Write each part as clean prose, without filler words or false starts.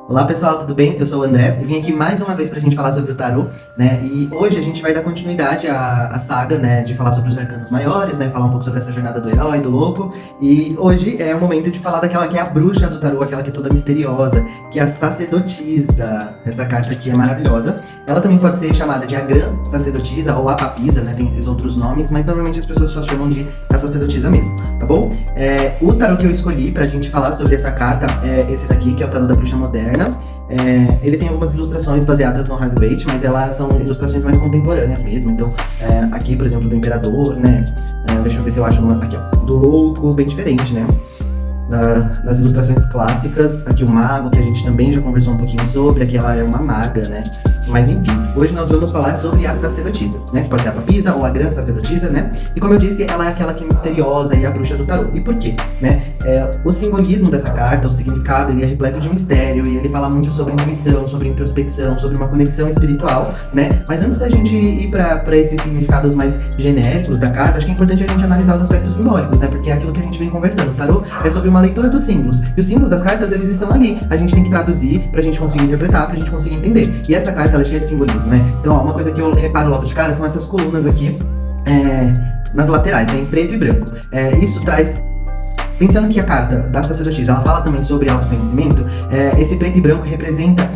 Olá pessoal, tudo bem? Eu sou o André e vim aqui mais uma vez pra gente falar sobre o tarô, né? E hoje a gente vai dar continuidade à saga, né? De falar sobre os arcanos maiores, né? Falar um pouco sobre essa jornada do herói, do louco. E hoje é o momento de falar daquela que é a bruxa do tarô, aquela que é toda misteriosa, que é a sacerdotisa. Essa carta aqui é maravilhosa. Ela também pode ser chamada de a Gran Sacerdotisa ou a Papisa, né? Tem esses outros nomes, mas normalmente as pessoas só chamam de a sacerdotisa mesmo, tá bom? O tarô que eu escolhi pra gente falar sobre essa carta é esse daqui, que é o tarô da bruxa moderna. Ele tem algumas ilustrações baseadas no Hardwaite, mas elas são ilustrações mais contemporâneas mesmo. Então, aqui, por exemplo, do Imperador, né? Deixa eu ver se eu acho uma aqui, ó, do Louco, bem diferente, né? Das ilustrações clássicas, aqui o Mago, que a gente também já conversou um pouquinho sobre, aqui ela é uma maga, né? Mas enfim, hoje nós vamos falar sobre a sacerdotisa, né? Que pode ser a Papisa ou a Gran Sacerdotisa, né? E como eu disse, ela é aquela que é misteriosa e a bruxa do tarô. E por quê? Né? O simbolismo dessa carta, o significado, ele é repleto de mistério e ele fala muito sobre intuição, sobre introspecção, sobre uma conexão espiritual, né? Mas antes da gente ir pra esses significados mais genéricos da carta, acho que é importante a gente analisar os aspectos simbólicos, né? Porque é aquilo que a gente vem conversando. O tarô é sobre uma leitura dos símbolos. E os símbolos das cartas, eles estão ali. A gente tem que traduzir pra gente conseguir interpretar, pra gente conseguir entender. E essa carta, ela é cheia de simbolismo, né? Então, ó, uma coisa que eu reparo logo de cara são essas colunas aqui, nas laterais, né? Em preto e branco. Isso traz... Pensando que a carta da sacerdotisa, ela fala também sobre autoconhecimento, esse preto e branco representa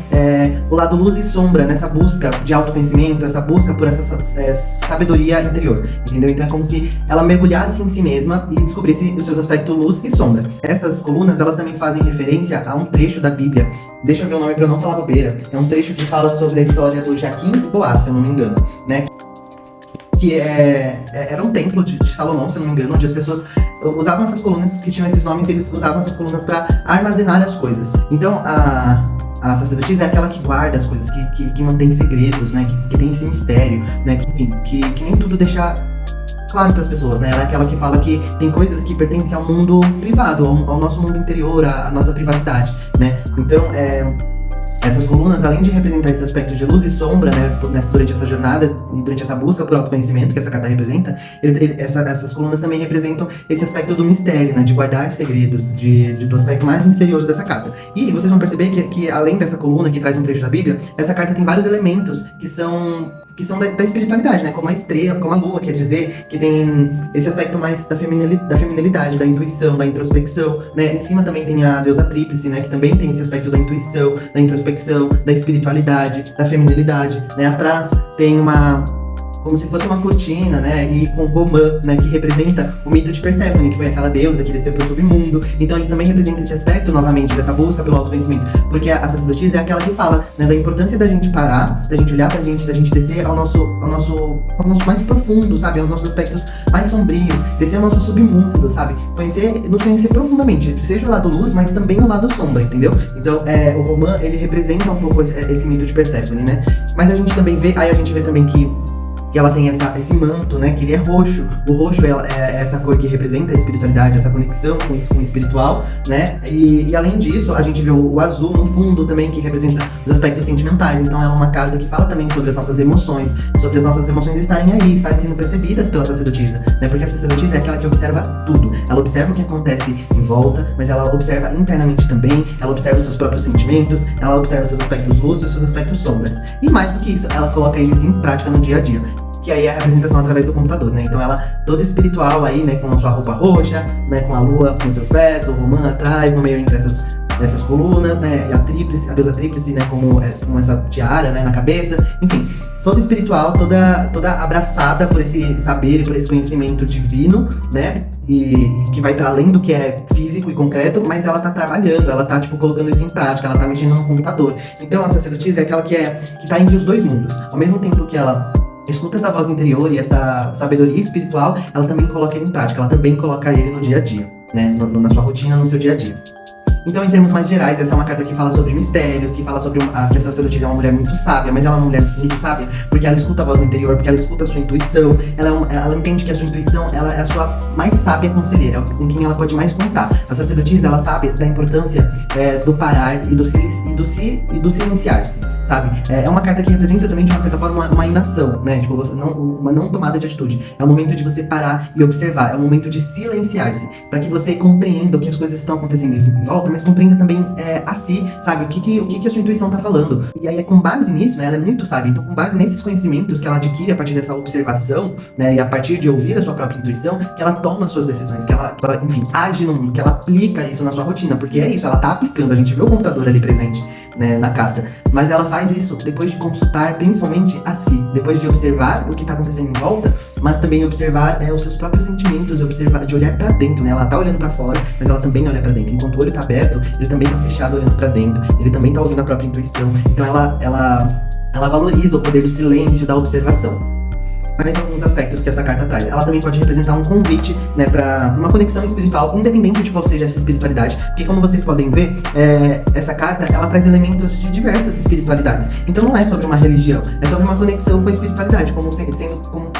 o lado luz e sombra nessa busca de autoconhecimento, essa busca por essa sabedoria interior, entendeu? Então é como se ela mergulhasse em si mesma e descobrisse os seus aspectos luz e sombra. Essas colunas, elas também fazem referência a um trecho da Bíblia. Deixa eu ver o nome pra eu não falar bobeira. É um trecho que fala sobre a história do Jaquim e Boaz, se eu não me engano, né? Que era um templo de Salomão, se eu não me engano, onde as pessoas usavam essas colunas que tinham esses nomes, eles usavam essas colunas para armazenar as coisas. Então a sacerdotisa é aquela que guarda as coisas, que mantém segredos, né, que tem esse mistério, né, que nem tudo deixa claro para as pessoas, né? Ela é aquela que fala que tem coisas que pertencem ao mundo privado, ao nosso mundo interior, à nossa privacidade, né? Então, essas colunas, além de representar esse aspecto de luz e sombra, né, durante essa jornada e durante essa busca por autoconhecimento que essa carta representa, essas colunas também representam esse aspecto do mistério, né, de guardar segredos, do aspecto mais misterioso dessa carta. E vocês vão perceber que além dessa coluna que traz um trecho da Bíblia, essa carta tem vários elementos que são da espiritualidade, né, como a estrela, como a lua, quer dizer que tem esse aspecto mais da feminilidade, da intuição, da introspecção, né. Em cima também tem a deusa Tríplice, né, que também tem esse aspecto da intuição, da introspecção, da espiritualidade, da feminilidade, né? Atrás tem como se fosse uma cortina, né, e com romã, né, que representa o mito de Perséfone, que foi aquela deusa que desceu para o submundo. Então ele também representa esse aspecto, novamente, dessa busca pelo autoconhecimento, porque a sacerdotisa é aquela que fala, né, da importância da gente parar, da gente olhar pra gente, da gente descer ao nosso mais profundo, sabe, aos nossos aspectos mais sombrios, descer ao nosso submundo, sabe, nos conhecer profundamente, seja o lado luz, mas também o lado sombra, entendeu? Então, o romã, ele representa um pouco esse mito de Perséfone, né, mas a gente também vê, aí a gente vê também que ela tem esse manto, né, que ele é roxo. O roxo é essa cor que representa a espiritualidade, essa conexão com o espiritual, né, e além disso, a gente vê o azul no fundo também, que representa os aspectos sentimentais. Então ela é uma carta que fala também sobre as nossas emoções, sobre as nossas emoções estarem aí, estarem sendo percebidas pela sacerdotisa, né, porque a sacerdotisa é aquela que observa tudo. Ela observa o que acontece em volta, mas ela observa internamente também, ela observa os seus próprios sentimentos, ela observa os seus aspectos luz e os seus aspectos sombras. E mais do que isso, ela coloca eles em prática no dia a dia, que aí é a representação através do computador, né? Então ela toda espiritual aí, né, com a sua roupa roxa, né, com a lua nos seus pés, o romã atrás, no meio entre essas colunas, né, e a deusa Tríplice, né, com essa tiara, né, na cabeça, enfim, toda espiritual, toda abraçada por esse saber e por esse conhecimento divino, né, e que vai para além do que é físico e concreto, mas ela tá trabalhando, ela tá, tipo, colocando isso em prática, ela tá mexendo no computador. Então a sacerdotisa é aquela que tá entre os dois mundos, ao mesmo tempo que ela escuta essa voz interior e essa sabedoria espiritual, ela também coloca ele em prática, ela também coloca ele no dia a dia, né, na sua rotina, no seu dia a dia. Então, em termos mais gerais, essa é uma carta que fala sobre mistérios, que fala sobre que essa sacerdotisa é uma mulher muito sábia, mas ela é uma mulher muito sábia porque ela escuta a voz interior, porque ela escuta a sua intuição, ela entende que a sua intuição ela é a sua mais sábia conselheira, com quem ela pode mais contar. A sacerdotisa, ela sabe da importância do parar e do silenciar-se. sabe? É uma carta que representa também, de uma certa forma, uma inação, né? Tipo, uma não tomada de atitude. É o momento de você parar e observar, é o momento de silenciar-se, para que você compreenda o que as coisas estão acontecendo em volta, mas compreenda também a si, sabe? O que a sua intuição tá falando. E aí, com base nisso, né? Ela é muito sábia. Então, com base nesses conhecimentos que ela adquire a partir dessa observação, né? E a partir de ouvir a sua própria intuição, que ela toma suas decisões, que ela, enfim, age no mundo, que ela aplica isso na sua rotina. Porque é isso, ela tá aplicando. A gente vê o computador ali presente, né, na carta. Mas ela faz isso depois de consultar principalmente a si, depois de observar o que tá acontecendo em volta, mas também observar os seus próprios sentimentos, observar, de olhar pra dentro, né? Ela tá olhando pra fora, mas ela também olha pra dentro. Enquanto o olho tá aberto, ele também tá fechado olhando pra dentro. Ele também tá ouvindo a própria intuição. Então ela valoriza o poder do silêncio, da observação. Mas alguns aspectos que essa carta traz. Ela também pode representar um convite, né, para uma conexão espiritual, independente de qual seja essa espiritualidade. Porque, como vocês podem ver, essa carta, ela traz elementos de diversas espiritualidades. Então não é sobre uma religião, é sobre uma conexão com a espiritualidade, como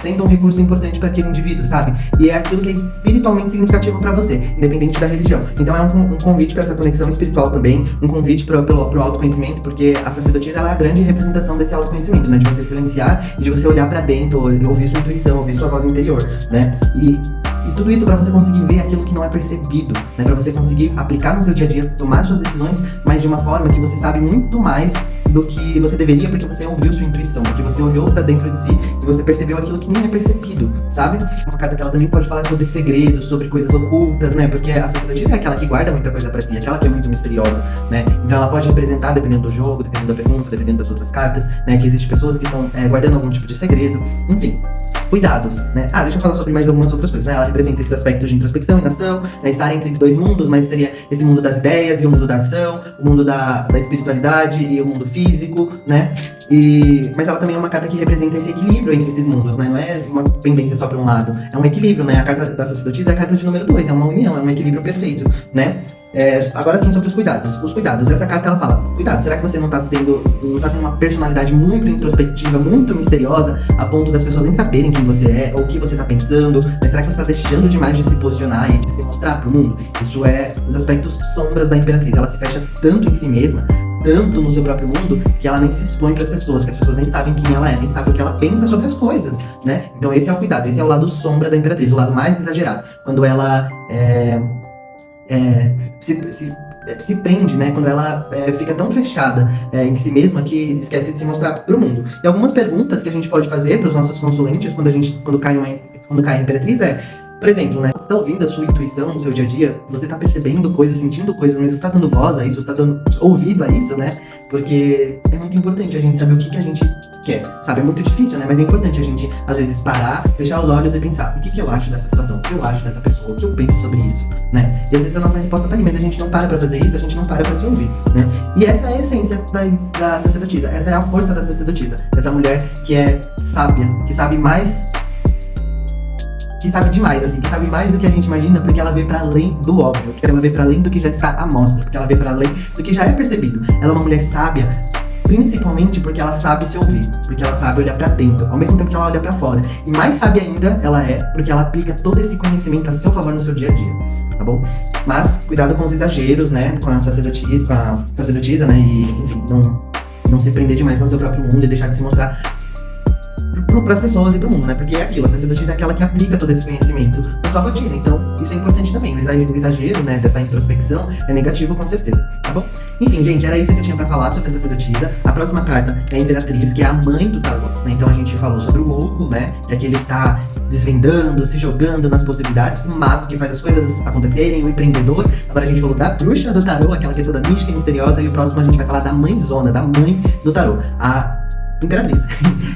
sendo um recurso importante para aquele indivíduo, sabe? E é aquilo que é espiritualmente significativo para você, independente da religião. Então é um convite para essa conexão espiritual também, um convite pro autoconhecimento, porque a sacerdotisa, ela é a grande representação desse autoconhecimento, né? De você silenciar e de você olhar para dentro, ouvir sua intuição, ouvir sua voz interior, né? E tudo isso para você conseguir ver aquilo que não é percebido, né? Para você conseguir aplicar no seu dia a dia, tomar suas decisões, mas de uma forma que você sabe muito mais do que você deveria, porque você ouviu sua intuição, porque você olhou pra dentro de si e você percebeu aquilo que nem é percebido, sabe? Uma carta que ela também pode falar sobre segredos, sobre coisas ocultas, né? Porque a sacerdotisa é aquela que guarda muita coisa pra si, aquela que é muito misteriosa, né? Então ela pode representar, dependendo do jogo, dependendo da pergunta, dependendo das outras cartas, né? Que existem pessoas que estão guardando algum tipo de segredo, enfim. Cuidados, né? Deixa eu falar sobre mais algumas outras coisas, né? Ela representa esses aspectos de introspecção, inação, né? Estar entre dois mundos, mas seria esse mundo das ideias e o mundo da ação, o mundo da espiritualidade e o mundo físico, né? Mas ela também é uma carta que representa esse equilíbrio entre esses mundos, né? Não é uma pendência só para um lado, é um equilíbrio, né? A carta da sacerdotisa é a carta de número 2, é uma união, é um equilíbrio perfeito, né? Agora sim, sobre os cuidados. Os cuidados, essa carta ela fala: cuidado, será que você não tá tendo uma personalidade muito introspectiva, muito misteriosa, a ponto das pessoas nem saberem quem você é, ou o que você tá pensando, né? Será que você tá deixando demais de se posicionar e de se mostrar pro mundo? Isso é os aspectos sombras da Imperatriz. Ela se fecha tanto em si mesma, tanto no seu próprio mundo, que ela nem se expõe para as pessoas, que as pessoas nem sabem quem ela é, nem sabem o que ela pensa sobre as coisas, né? Então esse é o cuidado, esse é o lado sombra da Imperatriz, o lado mais exagerado, quando ela se prende, né? Quando ela fica tão fechada em si mesma que esquece de se mostrar pro mundo. E algumas perguntas que a gente pode fazer para os nossos consulentes quando cai a Imperatriz por exemplo, né? Você tá ouvindo a sua intuição no seu dia a dia? Você tá percebendo coisas, sentindo coisas, mas você tá dando voz a isso, você tá dando ouvido a isso, né? Porque é muito importante a gente saber o que a gente quer, sabe? É muito difícil, né? Mas é importante a gente, às vezes, parar, fechar os olhos e pensar: o que eu acho dessa situação? O que eu acho dessa pessoa? O que eu penso sobre isso, né? E às vezes a nossa resposta tá ali, mas a gente não para pra fazer isso, a gente não para pra se ouvir, né? E essa é a essência da sacerdotisa, essa é a força da sacerdotisa. Essa mulher que é sábia, que sabe mais, que sabe demais, assim, que sabe mais do que a gente imagina, porque ela vê pra além do óbvio, porque ela vê pra além do que já está à mostra, porque ela vê pra além do que já é percebido. Ela é uma mulher sábia, principalmente porque ela sabe se ouvir, porque ela sabe olhar pra dentro, ao mesmo tempo que ela olha pra fora. E mais sábia ainda ela é, porque ela aplica todo esse conhecimento a seu favor no seu dia a dia, tá bom? Mas cuidado com os exageros, né, com a sacerdotisa, né, e, enfim, não se prender demais no seu próprio mundo e deixar de se mostrar para as pessoas e para o mundo, né? Porque é aquilo, a sacerdotisa é aquela que aplica todo esse conhecimento na sua rotina. Então, isso é importante também. O exagero, né, dessa introspecção é negativo, com certeza, tá bom? Enfim, gente, era isso que eu tinha para falar sobre a sacerdotisa. A próxima carta é a Imperatriz, que é a mãe do tarô, né? Então a gente falou sobre o louco, né? Que é aquele que tá desvendando, se jogando nas possibilidades, o mago que faz as coisas acontecerem, o empreendedor. Agora a gente falou da bruxa do tarô, aquela que é toda mística e misteriosa, e o próximo a gente vai falar da mãezona, da mãe do tarô, a Imperatriz.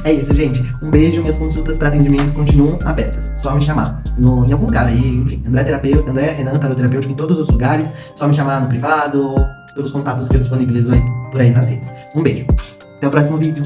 É isso, gente. Um beijo, minhas consultas para atendimento continuam abertas. Só me chamar em algum lugar aí, enfim, André Renan, tarô terapêutico em todos os lugares. Só me chamar no privado, pelos contatos que eu disponibilizo aí por aí nas redes. Um beijo. Até o próximo vídeo.